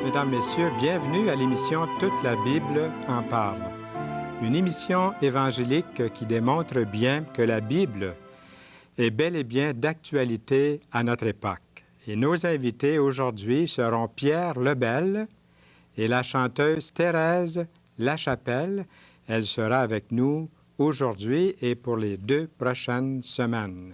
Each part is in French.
Mesdames, Messieurs, bienvenue à l'émission Toute la Bible en parle. Une émission évangélique qui démontre bien que la Bible est bel et bien d'actualité à notre époque. Et nos invités aujourd'hui seront Pierre Lebel et la chanteuse Thérèse Lachapelle. Elle sera avec nous aujourd'hui et pour les 2 prochaines semaines.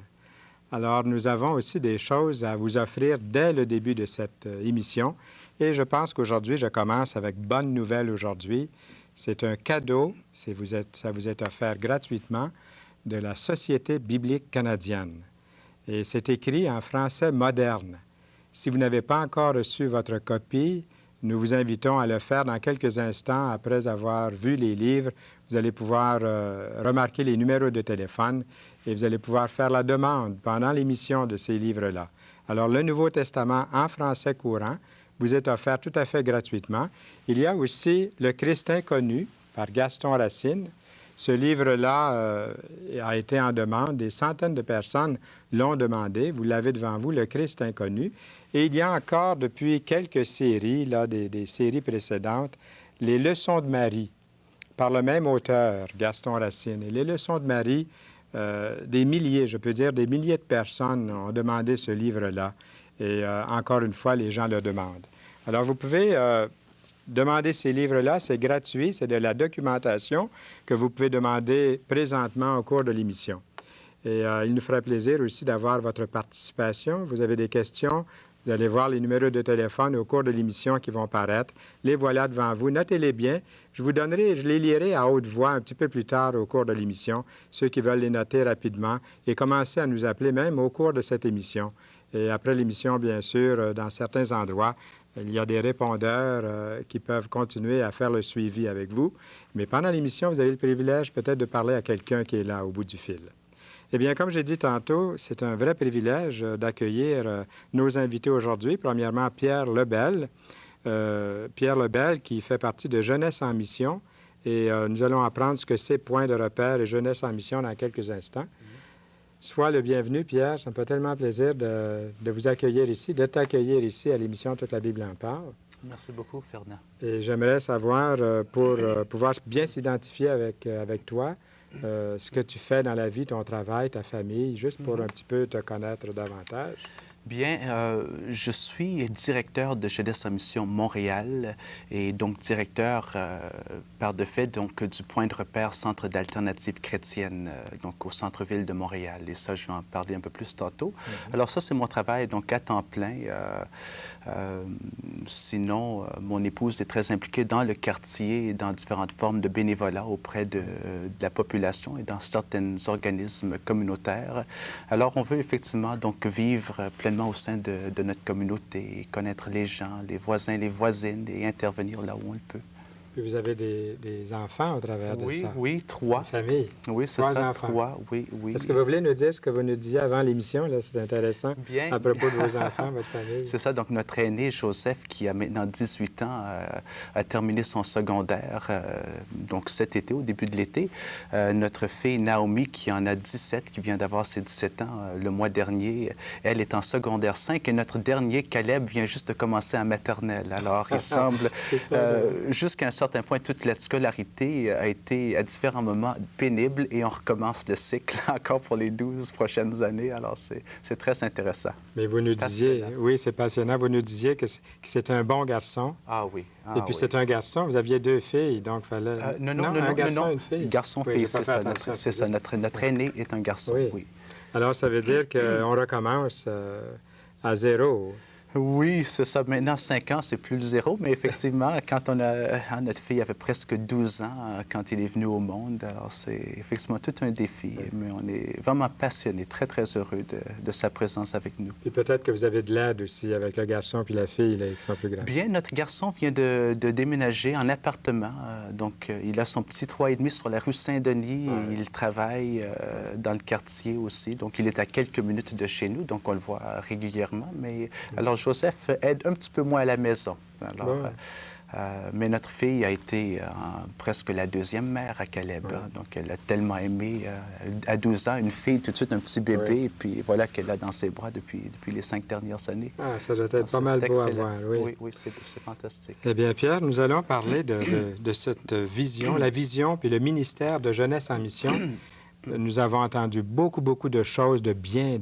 Alors, nous avons aussi des choses à vous offrir dès le début de cette émission. Et je pense qu'aujourd'hui, je commence avec bonne nouvelle aujourd'hui. C'est un cadeau, ça vous est offert gratuitement, de la Société biblique canadienne. Et c'est écrit en français moderne. Si vous n'avez pas encore reçu votre copie, nous vous invitons à le faire dans quelques instants après avoir vu les livres. Vous allez pouvoir remarquer les numéros de téléphone et vous allez pouvoir faire la demande pendant l'émission de ces livres-là. Alors, le Nouveau Testament en français courant vous est offert tout à fait gratuitement. Il y a aussi Le Christ inconnu par Gaston Racine. Ce livre-là a été en demande. Des centaines de personnes l'ont demandé. Vous l'avez devant vous, Le Christ inconnu. Et il y a encore, depuis quelques séries, là, des séries précédentes, Les Leçons de Marie, par le même auteur, Gaston Racine. Et Les Leçons de Marie, des milliers, je peux dire, des milliers de personnes ont demandé ce livre-là. Et encore une fois, les gens le demandent. Alors, vous pouvez demander ces livres-là, c'est gratuit, c'est de la documentation que vous pouvez demander présentement au cours de l'émission. Et il nous ferait plaisir aussi d'avoir votre participation. Vous avez des questions, vous allez voir les numéros de téléphone au cours de l'émission qui vont paraître. Les voilà devant vous. Notez-les bien. Je les lirai à haute voix un petit peu plus tard au cours de l'émission, ceux qui veulent les noter rapidement, et commencer à nous appeler même au cours de cette émission. Et après l'émission, bien sûr, dans certains endroits, il y a des répondeurs qui peuvent continuer à faire le suivi avec vous. Mais pendant l'émission, vous avez le privilège peut-être de parler à quelqu'un qui est là au bout du fil. Eh bien, comme j'ai dit tantôt, c'est un vrai privilège d'accueillir nos invités aujourd'hui. Premièrement, Pierre Lebel. Pierre Lebel qui fait partie de Jeunesse en mission. Et nous allons apprendre ce que c'est Point de repère et Jeunesse en mission dans quelques instants. Sois le bienvenu, Pierre. Ça me fait tellement plaisir de vous accueillir ici, de t'accueillir ici à l'émission Toute la Bible en parle. Merci beaucoup, Fernand. Et j'aimerais savoir, pour pouvoir bien s'identifier avec toi, ce que tu fais dans la vie, ton travail, ta famille, juste pour un petit peu te connaître davantage. Bien, je suis directeur de Jeunesse en mission Montréal et donc directeur par de fait donc, du Point de repère Centre d'alternative chrétienne donc au centre-ville de Montréal. Et ça, je vais en parler un peu plus tantôt. Alors ça, c'est mon travail donc à temps plein. Sinon, mon épouse est très impliquée dans le quartier et dans différentes formes de bénévolat auprès de la population et dans certains organismes communautaires. Alors, on veut effectivement donc vivre pleinement au sein de notre communauté et connaître les gens, les voisins, les voisines et intervenir là où on le peut. Puis vous avez des enfants au travers de ça? Oui, 3. Une famille? Oui, c'est 3 ça, enfants. 3, oui. Est-ce que vous voulez nous dire ce que vous nous disiez avant l'émission? Là, c'est intéressant. Bien. À propos de vos enfants, votre famille. C'est ça. Donc, notre aîné, Joseph, qui a maintenant 18 ans, a terminé son secondaire, donc cet été, au début de l'été. Notre fille, Naomi, qui en a 17, qui vient d'avoir ses 17 ans le mois dernier, elle est en secondaire 5. Et notre dernier, Caleb, vient juste de commencer en maternelle. Alors, il semble, jusqu'à un certain point, toute la scolarité a été, à différents moments, pénible et on recommence le cycle encore pour les 12 prochaines années. Alors, c'est très intéressant. Mais vous nous disiez, oui, c'est passionnant, vous nous disiez que c'est un bon garçon. Ah oui. Et puis c'est un garçon, vous aviez 2 filles, donc il fallait... Non, un garçon et une fille. Garçon-fille, c'est ça. Notre aîné est un garçon, oui. Alors, ça veut dire qu'on recommence à zéro. Oui, c'est ça. Maintenant, 5 ans, c'est plus le zéro, mais effectivement, quand notre fille avait presque 12 ans quand il est venu au monde, alors c'est effectivement tout un défi, mais on est vraiment passionnés, très, très heureux de sa présence avec nous. Puis peut-être que vous avez de l'aide aussi avec le garçon puis la fille, là, qui sont plus grands. Bien, notre garçon vient de déménager en appartement, donc il a son petit 3,5 sur la rue Saint-Denis, et il travaille dans le quartier aussi, donc il est à quelques minutes de chez nous, donc on le voit régulièrement, mais alors Joseph aide un petit peu moins à la maison. Alors, Mais notre fille a été presque la deuxième mère à Caleb. Ouais. Donc, elle a tellement aimé. À 12 ans, une fille, tout de suite un petit bébé, Ouais. et puis voilà qu'elle a dans ses bras depuis les 5 dernières années. Ah, ça doit Donc, être pas mal c'est beau à excellent. voir, oui. Oui, oui, c'est fantastique. Eh bien, Pierre, nous allons parler de cette vision, la vision puis le ministère de Jeunesse en mission. Nous avons entendu beaucoup de choses, de bien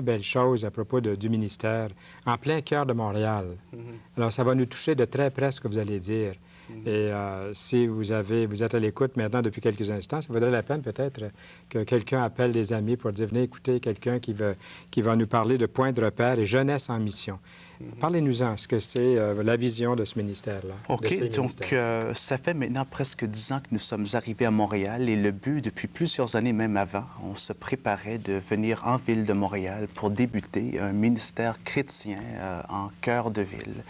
belles choses à propos du ministère, en plein cœur de Montréal. Alors, ça va nous toucher de très près ce que vous allez dire. Et si vous êtes à l'écoute maintenant depuis quelques instants, ça vaudrait la peine peut-être que quelqu'un appelle des amis pour dire, venez écouter quelqu'un qui va nous parler de points de repère et jeunesse en mission. Parlez-nous-en, ce que c'est la vision de ce ministère-là. OK, donc ça fait maintenant presque 10 ans que nous sommes arrivés à Montréal et le but, depuis plusieurs années, même avant, on se préparait de venir en ville de Montréal pour débuter un ministère chrétien en cœur de ville.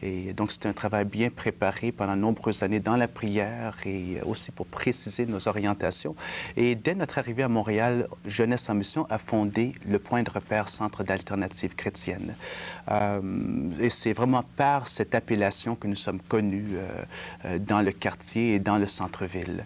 Et donc, c'était un travail bien préparé pendant de nombreuses années dans la prière et aussi pour préciser nos orientations. Et dès notre arrivée à Montréal, Jeunesse en mission a fondé le Point de repère Centre d'alternative chrétienne. Et c'est vraiment par cette appellation que nous sommes connus dans le quartier et dans le centre-ville.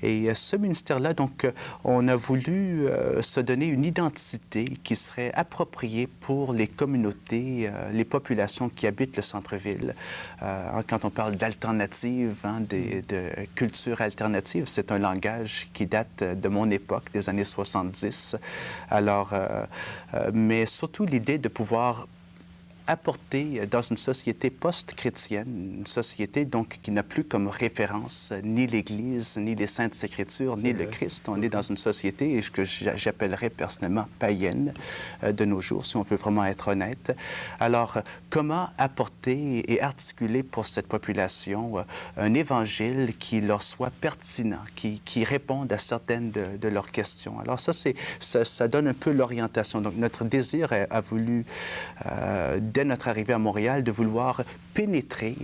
Et ce ministère-là, donc, on a voulu se donner une identité qui serait appropriée pour les communautés, les populations qui habitent le centre-ville. Quand on parle d'alternative, de culture alternative, c'est un langage qui date de mon époque, des années 70. Alors, mais surtout l'idée de pouvoir apporter dans une société post-chrétienne, une société donc qui n'a plus comme référence ni l'Église, ni les Saintes Écritures, ni le Christ. On est dans une société que j'appellerais personnellement païenne de nos jours, si on veut vraiment être honnête. Alors, comment apporter et articuler pour cette population un évangile qui leur soit pertinent, qui réponde à certaines de leurs questions? Alors ça donne un peu l'orientation. Donc, notre désir a voulu, dès notre arrivée à Montréal, de vouloir pénétrer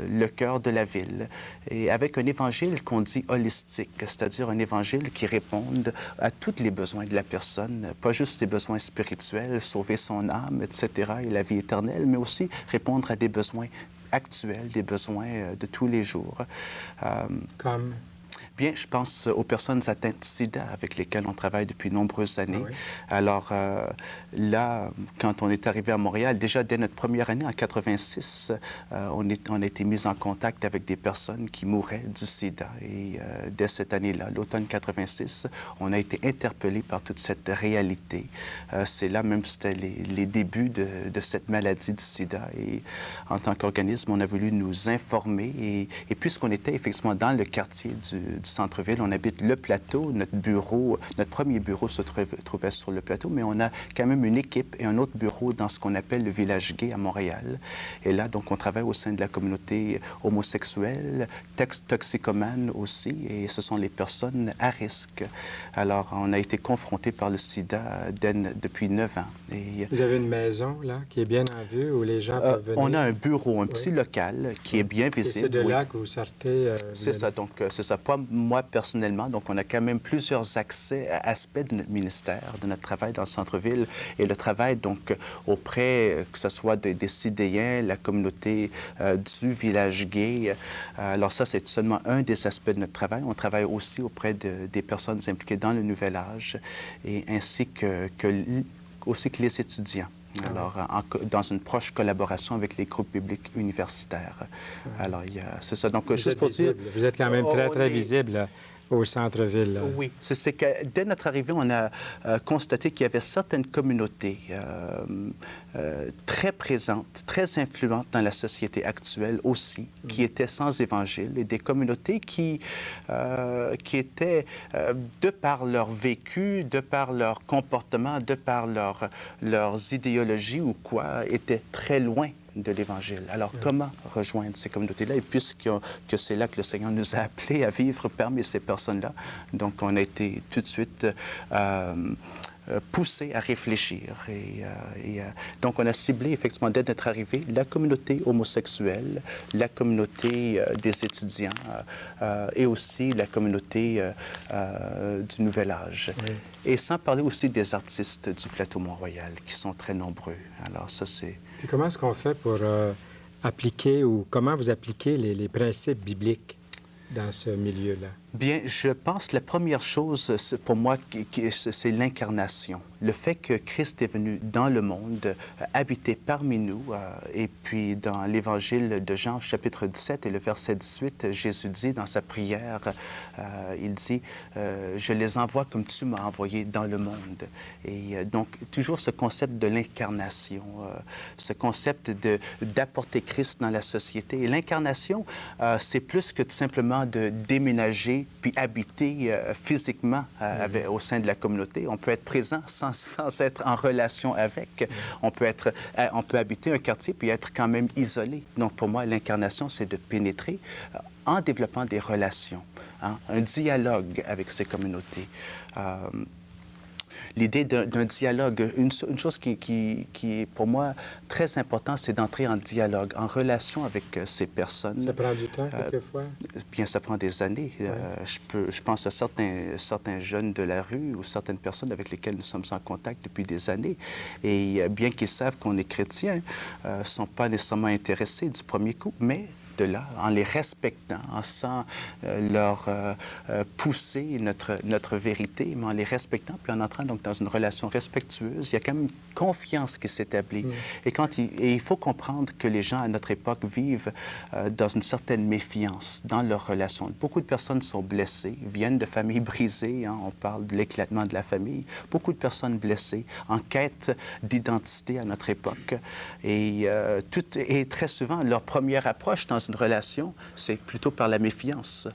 le cœur de la ville et avec un évangile qu'on dit holistique, c'est-à-dire un évangile qui réponde à tous les besoins de la personne, pas juste ses besoins spirituels, sauver son âme, etc., et la vie éternelle, mais aussi répondre à des besoins actuels, des besoins de tous les jours. Comme? Bien, je pense aux personnes atteintes du sida avec lesquelles on travaille depuis de nombreuses années. Ah oui. Alors là, quand on est arrivé à Montréal, déjà dès notre première année, en 86, on a été mis en contact avec des personnes qui mouraient du sida. Et dès cette année-là, l'automne 86, on a été interpellés par toute cette réalité. C'est là même, c'était les débuts de cette maladie du sida. Et en tant qu'organisme, on a voulu nous informer. Et puisqu'on était effectivement dans le quartier du centre-ville, on habite le plateau, notre premier bureau se trouvait sur le plateau, mais on a quand même une équipe et un autre bureau dans ce qu'on appelle le village gay à Montréal. Et là, donc, on travaille au sein de la communauté homosexuelle, toxicomane aussi, et ce sont les personnes à risque. Alors, on a été confrontés par le sida depuis 9 ans. Et, vous avez une maison, là, qui est bien en vue, où les gens peuvent venir? On a un bureau, un petit local qui est bien visible. Et c'est de là que vous sortez? C'est ça, donc c'est ça. Pas moi personnellement, donc on a quand même plusieurs aspects de notre ministère, de notre travail dans le centre-ville et le travail donc auprès, que ce soit des Sidéens, la communauté du village gay. Alors ça, c'est seulement un des aspects de notre travail. On travaille aussi auprès des personnes impliquées dans le nouvel âge et ainsi que les étudiants. Alors, dans une proche collaboration avec les groupes bibliques universitaires. Alors, c'est ça. Donc, juste pour dire... Vous êtes quand même très visible là, au centre-ville. Oui. C'est que dès notre arrivée, on a constaté qu'il y avait certaines communautés très présentes, très influentes dans la société actuelle aussi, qui étaient sans évangile, et des communautés qui étaient, de par leur vécu, de par leur comportement, de par leurs idéologies ou quoi, étaient très loin de l'Évangile. Alors, comment rejoindre ces communautés-là? Et puisque c'est là que le Seigneur nous a appelés à vivre parmi ces personnes-là, donc on a été tout de suite poussés à réfléchir. Donc, on a ciblé, effectivement, dès notre arrivée, la communauté homosexuelle, la communauté des étudiants et aussi la communauté du nouvel âge. Oui. Et sans parler aussi des artistes du plateau Mont-Royal, qui sont très nombreux. Alors, ça, c'est... Puis comment est-ce qu'on fait pour appliquez ou comment vous appliquez les principes bibliques dans ce milieu-là? Bien, je pense que la première chose, pour moi, c'est l'incarnation. Le fait que Christ est venu dans le monde, habiter parmi nous. Et puis, dans l'Évangile de Jean, chapitre 17 et le verset 18, Jésus dit dans sa prière, il dit, « Je les envoie comme tu m'as envoyé dans le monde. » Et donc, toujours ce concept de l'incarnation, ce concept d'apporter Christ dans la société. Et l'incarnation, c'est plus que tout simplement de déménager puis habiter physiquement au sein de la communauté. On peut être présent sans être en relation avec. On peut habiter un quartier puis être quand même isolé. Donc, pour moi, l'incarnation, c'est de pénétrer en développant des relations, hein, un dialogue avec ces communautés. L'idée d'un dialogue, une chose qui est pour moi très importante, c'est d'entrer en dialogue, en relation avec ces personnes. Ça prend du temps, quelquefois? Bien, ça prend des années. Ouais. Je pense à certains jeunes de la rue ou certaines personnes avec lesquelles nous sommes en contact depuis des années. Et bien qu'ils savent qu'on est chrétien, ne sont pas nécessairement intéressés du premier coup, mais de là, en les respectant, sans leur pousser notre vérité, mais en les respectant, puis en entrant donc dans une relation respectueuse, il y a quand même une confiance qui s'établit. Et il faut comprendre que les gens à notre époque vivent dans une certaine méfiance dans leurs relations. Beaucoup de personnes sont blessées, viennent de familles brisées, hein, on parle de l'éclatement de la famille. Beaucoup de personnes blessées, en quête d'identité à notre époque. Et très souvent, leur première approche dans une relation, c'est plutôt par la méfiance.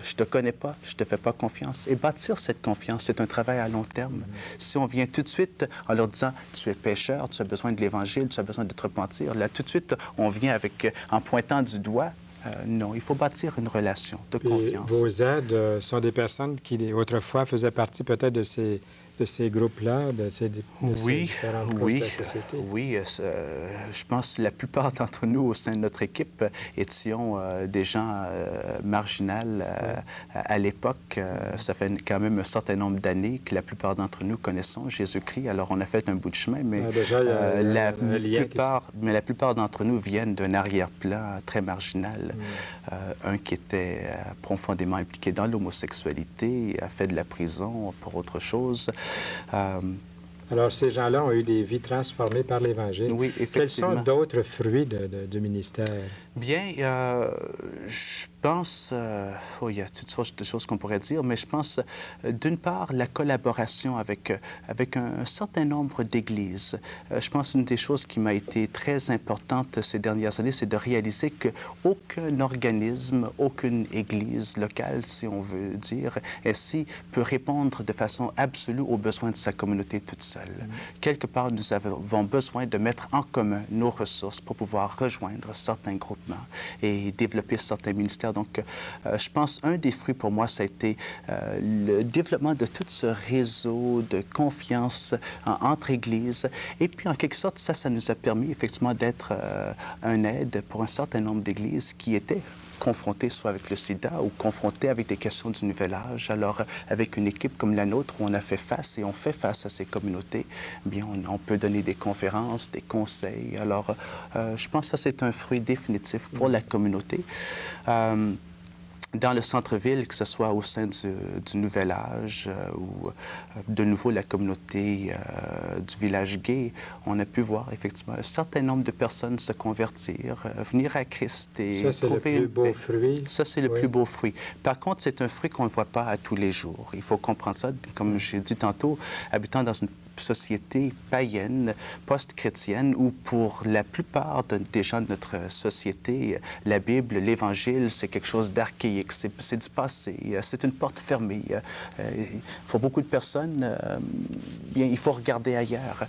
Je te connais pas, je te fais pas confiance. Et bâtir cette confiance, c'est un travail à long terme. Si on vient tout de suite en leur disant, tu es pécheur, tu as besoin de l'Évangile, tu as besoin de te repentir, là, tout de suite, on vient en pointant du doigt. Non, il faut bâtir une relation de confiance. Vos aides sont des personnes qui, autrefois, faisaient partie peut-être de ces groupes-là, de ces différentes couches de la société? Oui, je pense que la plupart d'entre nous au sein de notre équipe étions des gens marginaux à l'époque. Ça fait quand même un certain nombre d'années que la plupart d'entre nous connaissons Jésus-Christ. Alors, on a fait un bout de chemin, mais la plupart d'entre nous viennent d'un arrière-plan très marginal. Un qui était profondément impliqué dans l'homosexualité, a fait de la prison pour autre chose. Alors, ces gens-là ont eu des vies transformées par l'Évangile. Oui, effectivement. Quels sont d'autres fruits du ministère? Bien, je pense, il y a toutes sortes de choses qu'on pourrait dire, mais je pense, d'une part, la collaboration avec un certain nombre d'églises. Je pense qu'une des choses qui m'a été très importante ces dernières années, c'est de réaliser qu'aucun organisme, aucune église locale, si on veut dire, ainsi, peut répondre de façon absolue aux besoins de sa communauté toute seule. Quelque part, nous avons besoin de mettre en commun nos ressources pour pouvoir rejoindre certains groupements et développer certains ministères. Donc, je pense un des fruits pour moi, ça a été le développement de tout ce réseau de confiance entre églises. Et puis, en quelque sorte, ça nous a permis effectivement d'être un aide pour un certain nombre d'églises qui étaient confrontés soit avec le sida ou confrontés avec des questions du nouvel âge. Alors, avec une équipe comme la nôtre, où on a fait face et on fait face à ces communautés, bien, on peut donner des conférences, des conseils. Alors, je pense que ça, c'est un fruit définitif pour la communauté. Dans le centre-ville, que ce soit au sein du Nouvel Âge ou de nouveau la communauté du village gay, on a pu voir effectivement un certain nombre de personnes se convertir, venir à Christ et ça, c'est le plus beau fruit. Ça, c'est le plus beau fruit. Par contre, c'est un fruit qu'on ne voit pas à tous les jours. Il faut comprendre ça. Comme j'ai dit tantôt, habitant dans une société païenne, post-chrétienne, où pour la plupart des gens de notre société, la Bible, l'Évangile, c'est quelque chose d'archaïque, c'est du passé, c'est une porte fermée. Pour beaucoup de personnes, bien, il faut regarder ailleurs.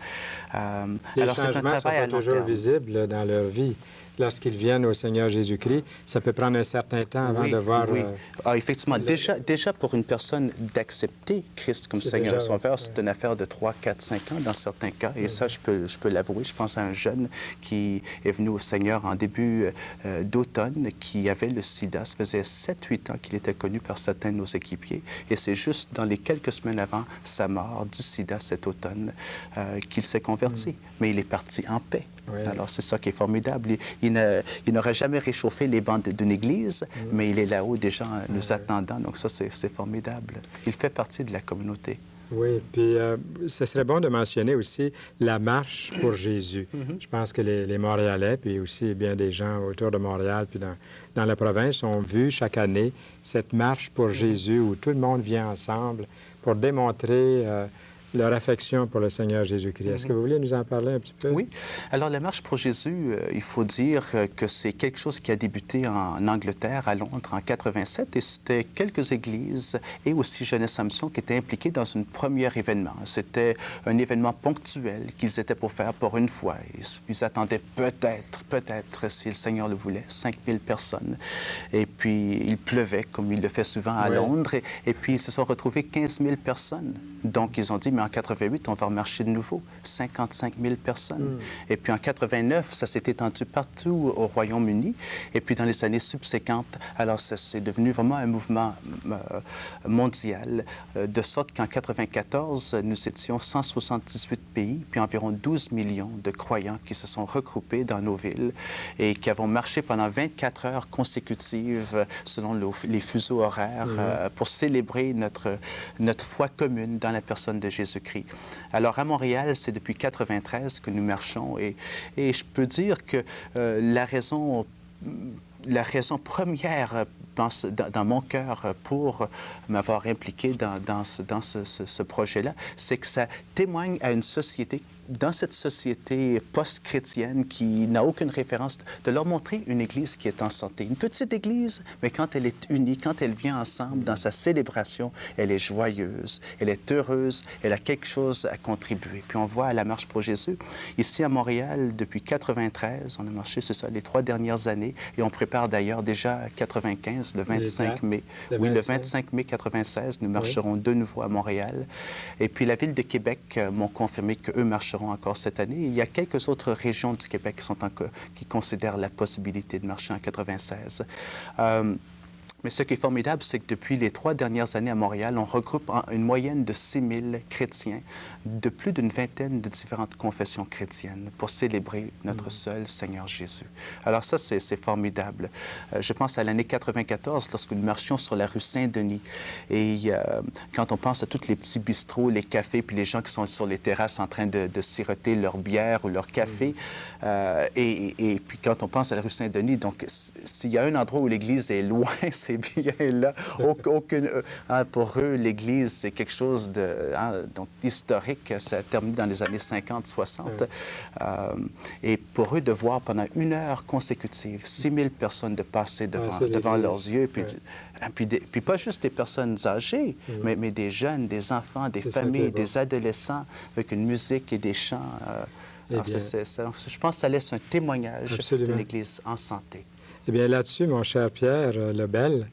Les alors, changements ne sont pas toujours visibles dans leur vie. Lorsqu'ils viennent au Seigneur Jésus-Christ, ça peut prendre un certain temps avant de voir... Oui, effectivement. Déjà, pour une personne d'accepter Christ comme Seigneur et Sauveur, c'est une affaire de 3, 4, 5 ans dans certains cas. Et ça, je peux l'avouer. Je pense à un jeune qui est venu au Seigneur en début d'automne, qui avait le sida. Ça faisait 7-8 ans qu'il était connu par certains de nos équipiers. Et c'est juste dans les quelques semaines avant sa mort du sida cet automne qu'il s'est converti. Mais il est parti en paix. Oui. Alors, c'est ça qui est formidable. Il n'aurait jamais réchauffé les bancs d'une église, mais il est là-haut déjà nous attendant. Donc ça, c'est formidable. Il fait partie de la communauté. Oui, puis ce serait bon de mentionner aussi la marche pour Jésus. Je pense que les Montréalais, puis aussi bien des gens autour de Montréal, puis dans la province, ont vu chaque année cette marche pour Jésus où tout le monde vient ensemble pour démontrer leur affection pour le Seigneur Jésus-Christ. Est-ce que vous voulez nous en parler un petit peu? Oui. Alors, la Marche pour Jésus, il faut dire que c'est quelque chose qui a débuté en Angleterre, à Londres, en 87, et c'était quelques églises et aussi Jeunesse Samson qui étaient impliqués dans un premier événement. C'était un événement ponctuel qu'ils étaient pour faire pour une fois. Ils attendaient peut-être, si le Seigneur le voulait, 5000 personnes. Et puis, il pleuvait, comme il le fait souvent à Londres, et puis ils se sont retrouvés 15 000 personnes. Donc, ils ont dit, mais en 88, on va marcher de nouveau. 55 000 personnes. Et puis en 89, ça s'est étendu partout au Royaume-Uni. Et puis dans les années subséquentes, alors ça c'est devenu vraiment un mouvement mondial, de sorte qu'en 94, nous étions 178 pays, puis environ 12 millions de croyants qui se sont regroupés dans nos villes et qui avons marché pendant 24 heures consécutives selon les fuseaux horaires pour célébrer notre foi commune dans la personne de Jésus-Christ. Alors, à Montréal, c'est depuis 1993 que nous marchons et je peux dire que la raison première dans mon cœur pour m'avoir impliqué dans ce projet-là, c'est que ça témoigne à une société, dans cette société post-chrétienne qui n'a aucune référence, de leur montrer une Église qui est en santé. Une petite Église, mais quand elle est unie, quand elle vient ensemble dans sa célébration, elle est joyeuse, elle est heureuse, elle a quelque chose à contribuer. Puis on voit à la Marche pour Jésus, ici à Montréal, depuis 1993, on a marché, c'est ça, les 3 dernières années, et on prépare d'ailleurs déjà à 1995, le 25 mai. Oui, le 25 mai 1996, nous marcherons de nouveau à Montréal. Et puis la Ville de Québec m'ont confirmé qu'eux marcheront encore cette année. Il y a quelques autres régions du Québec qui considèrent la possibilité de marcher en 1996. Mais ce qui est formidable, c'est que depuis les 3 dernières années à Montréal, on regroupe une moyenne de 6 000 chrétiens de plus d'une vingtaine de différentes confessions chrétiennes pour célébrer notre seul Seigneur Jésus. Alors ça, c'est formidable. Je pense à l'année 94, lorsque nous marchions sur la rue Saint-Denis. Et quand on pense à tous les petits bistrots, les cafés, puis les gens qui sont sur les terrasses en train de siroter leur bière ou leur café. Et puis quand on pense à la rue Saint-Denis, donc s'il y a un endroit où l'Église est loin, c'est bien là. Pour eux, l'Église, c'est quelque chose de donc historique. Ça a terminé dans les années 50-60. Et pour eux, de voir pendant 1 heure consécutive 6 000 personnes de passer devant leurs yeux, puis pas juste des personnes âgées, mais des jeunes, des enfants, des familles, des adolescents, avec une musique et des chants. Je pense que ça laisse un témoignage d'une Église en santé. Eh bien, là-dessus, mon cher Pierre Lebel,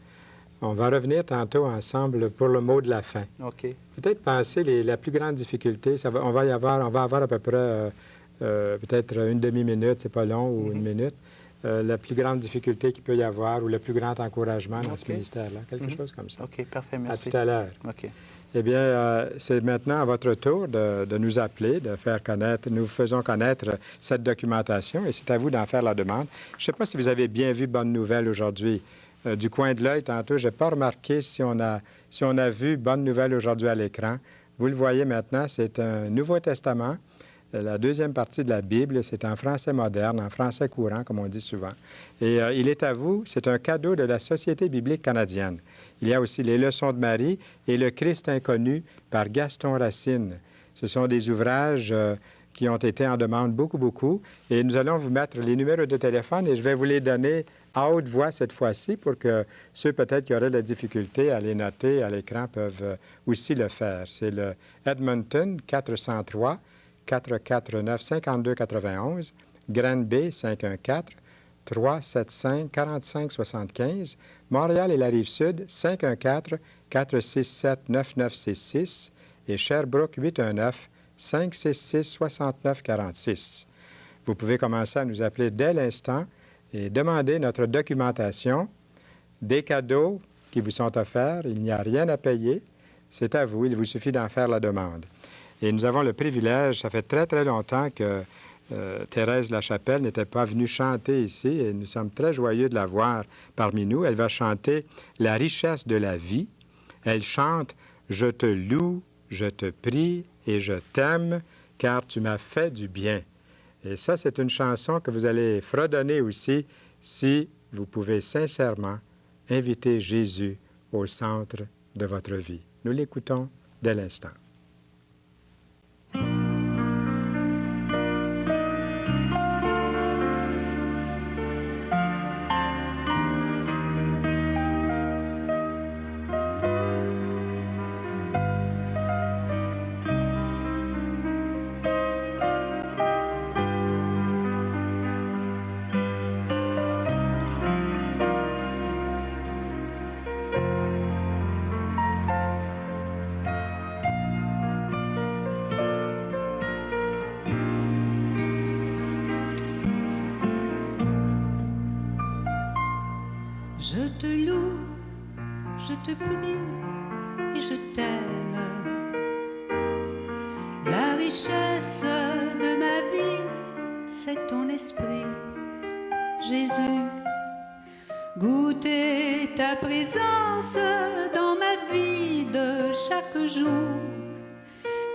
on va revenir tantôt ensemble pour le mot de la fin. OK. Peut-être penser la plus grande difficulté, on va avoir à peu près peut-être une demi-minute, c'est pas long, ou une minute, la plus grande difficulté qu'il peut y avoir ou le plus grand encouragement dans ce ministère-là, quelque chose comme ça. OK, parfait, merci. À tout à l'heure. OK. Eh bien, c'est maintenant à votre tour de nous appeler, de faire connaître, nous faisons connaître cette documentation et c'est à vous d'en faire la demande. Je ne sais pas si vous avez bien vu Bonne Nouvelle aujourd'hui. Du coin de l'œil, tantôt, je n'ai pas remarqué si on a vu Bonne Nouvelle aujourd'hui à l'écran. Vous le voyez maintenant, c'est un Nouveau Testament. La deuxième partie de la Bible, c'est en français moderne, en français courant, comme on dit souvent. Et il est à vous, c'est un cadeau de la Société biblique canadienne. Il y a aussi Les Leçons de Marie et Le Christ inconnu par Gaston Racine. Ce sont des ouvrages qui ont été en demande beaucoup. Et nous allons vous mettre les numéros de téléphone et je vais vous les donner à haute voix cette fois-ci pour que ceux peut-être qui auraient de la difficulté à les noter à l'écran peuvent aussi le faire. C'est le Edmonton 403 449 5291, Granby 514 375 45 75, Montréal et la Rive-Sud 514 467 9966 et Sherbrooke 819 566 69 46. Vous pouvez commencer à nous appeler dès l'instant et demander notre documentation, des cadeaux qui vous sont offerts. Il n'y a rien à payer. C'est à vous. Il vous suffit d'en faire la demande. Et nous avons le privilège, ça fait très longtemps que Thérèse Lachapelle n'était pas venue chanter ici et nous sommes très joyeux de la voir parmi nous. Elle va chanter la richesse de la vie. Elle chante « Je te loue, je te prie et je t'aime, car tu m'as fait du bien ». Et ça, c'est une chanson que vous allez fredonner aussi si vous pouvez sincèrement inviter Jésus au centre de votre vie. Nous l'écoutons dès l'instant. Je te loue, je te prie et je t'aime. La richesse de ma vie, c'est ton esprit, Jésus. Goûter ta présence dans ma vie de chaque jour.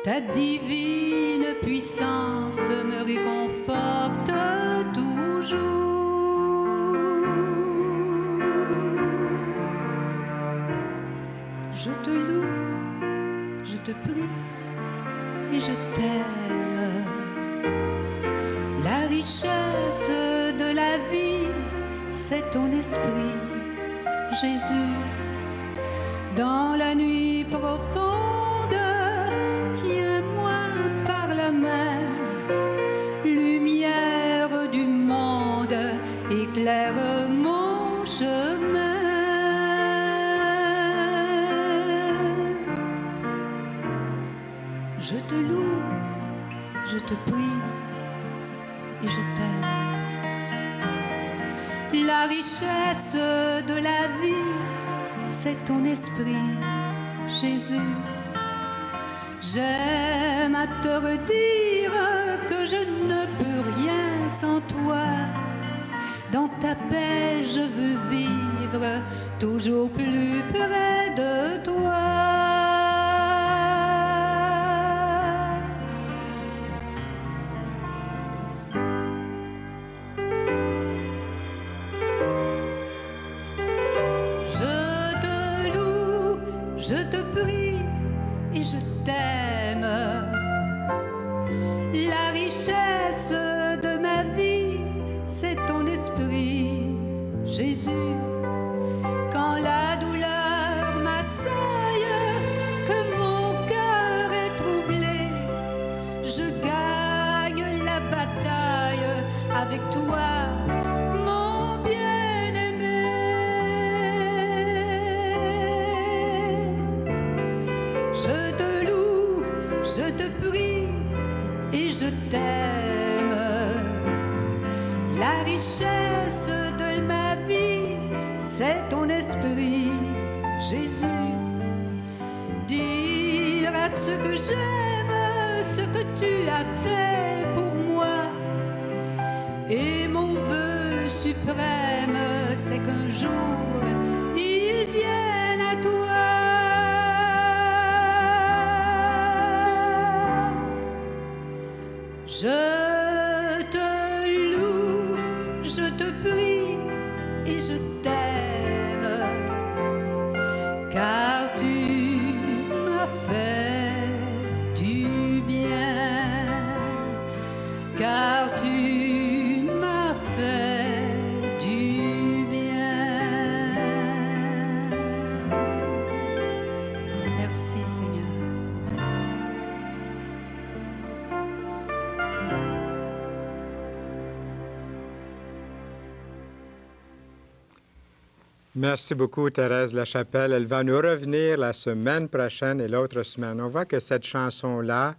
Ta divine puissance me réconforte toujours. Je te loue, je te prie et je t'aime. La richesse de la vie, c'est ton esprit, Jésus. Dans la nuit profonde, tiens-moi par la main. Lumière du monde, éclaire mon chemin. Je te loue, je te prie et je t'aime. La richesse de la vie, c'est ton esprit, Jésus. J'aime à te redire que je ne peux rien sans toi. Dans ta paix, je veux vivre toujours plus près de toi. Je te prie et je t'aime. La richesse de ma vie, c'est ton esprit, Jésus. Quand la douleur m'assaille, que mon cœur est troublé, je gagne la bataille avec toi. Je te prie et je t'aime. La richesse de ma vie, c'est ton esprit, Jésus. Dire à ce que j'aime ce que tu as fait pour moi. Et mon vœu suprême, c'est qu'un jour, il vienne à toi. Je te loue, je te prie et je t'aime, car tu m'as fait du bien, car tu m'as fait du bien. Merci Seigneur. Merci beaucoup, Thérèse Lachapelle. Elle va nous revenir la semaine prochaine et l'autre semaine. On voit que cette chanson-là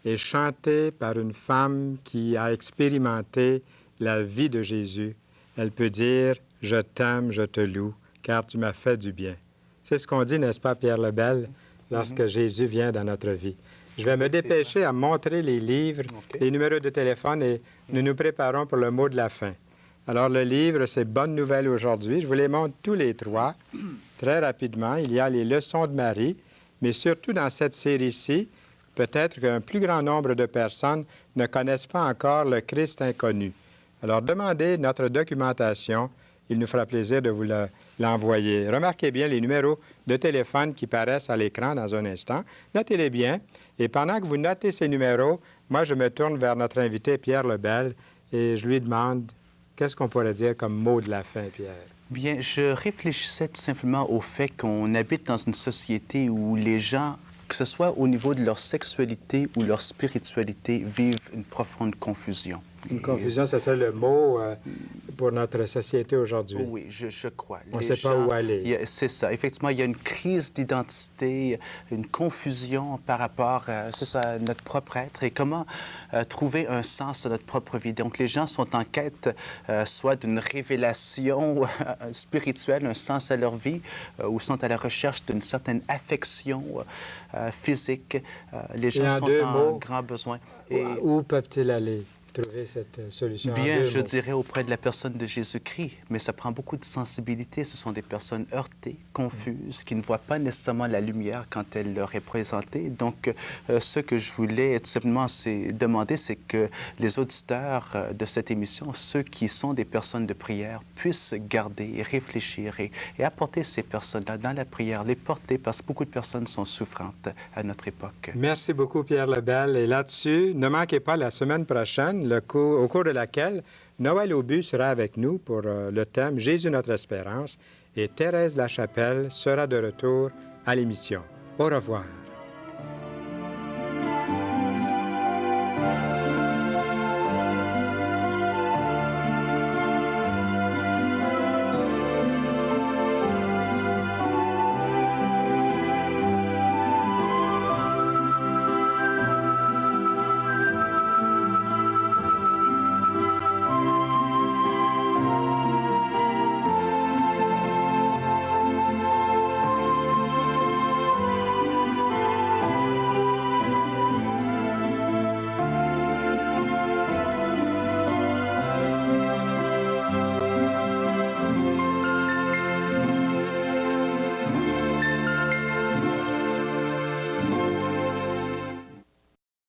est chantée par une femme qui a expérimenté la vie de Jésus. Elle peut dire « Je t'aime, je te loue, car tu m'as fait du bien ». C'est ce qu'on dit, n'est-ce pas, Pierre Lebel, lorsque Jésus vient dans notre vie. Je vais me dépêcher à montrer les livres, OK. les numéros de téléphone et nous nous préparons pour le mot de la fin. Alors, le livre, c'est Bonne nouvelle aujourd'hui. Je vous les montre tous les trois très rapidement. Il y a les leçons de Marie, mais surtout dans cette série-ci, peut-être qu'un plus grand nombre de personnes ne connaissent pas encore le Christ inconnu. Alors, demandez notre documentation. Il nous fera plaisir de vous l'envoyer. Remarquez bien les numéros de téléphone qui paraissent à l'écran dans un instant. Notez-les bien. Et pendant que vous notez ces numéros, moi, je me tourne vers notre invité, Pierre Lebel, et je lui demande, qu'est-ce qu'on pourrait dire comme mot de la fin, Pierre? Bien, je réfléchissais tout simplement au fait qu'on habite dans une société où les gens, que ce soit au niveau de leur sexualité ou leur spiritualité, vivent une profonde confusion. Une confusion, ça serait le mot pour notre société aujourd'hui. Oui, je crois. On ne sait pas où aller. C'est ça. Effectivement, il y a une crise d'identité, une confusion par rapport c'est ça, à notre propre être et comment trouver un sens à notre propre vie. Donc, les gens sont en quête soit d'une révélation spirituelle, un sens à leur vie, ou sont à la recherche d'une certaine affection physique. Les gens sont en grand besoin. Et où peuvent-ils aller? Trouver cette solution? Bien, je dirais auprès de la personne de Jésus-Christ, mais ça prend beaucoup de sensibilité. Ce sont des personnes heurtées, confuses, qui ne voient pas nécessairement la lumière quand elle leur est présentée. Donc, ce que je voulais tout simplement demander, c'est que les auditeurs de cette émission, ceux qui sont des personnes de prière, puissent garder et réfléchir et apporter ces personnes-là dans la prière, les porter, parce que beaucoup de personnes sont souffrantes à notre époque. Merci beaucoup, Pierre Lebel. Et là-dessus, ne manquez pas la semaine prochaine, au cours de laquelle Noël Aubu sera avec nous pour le thème « Jésus notre espérance » et Thérèse Lachapelle sera de retour à l'émission. Au revoir.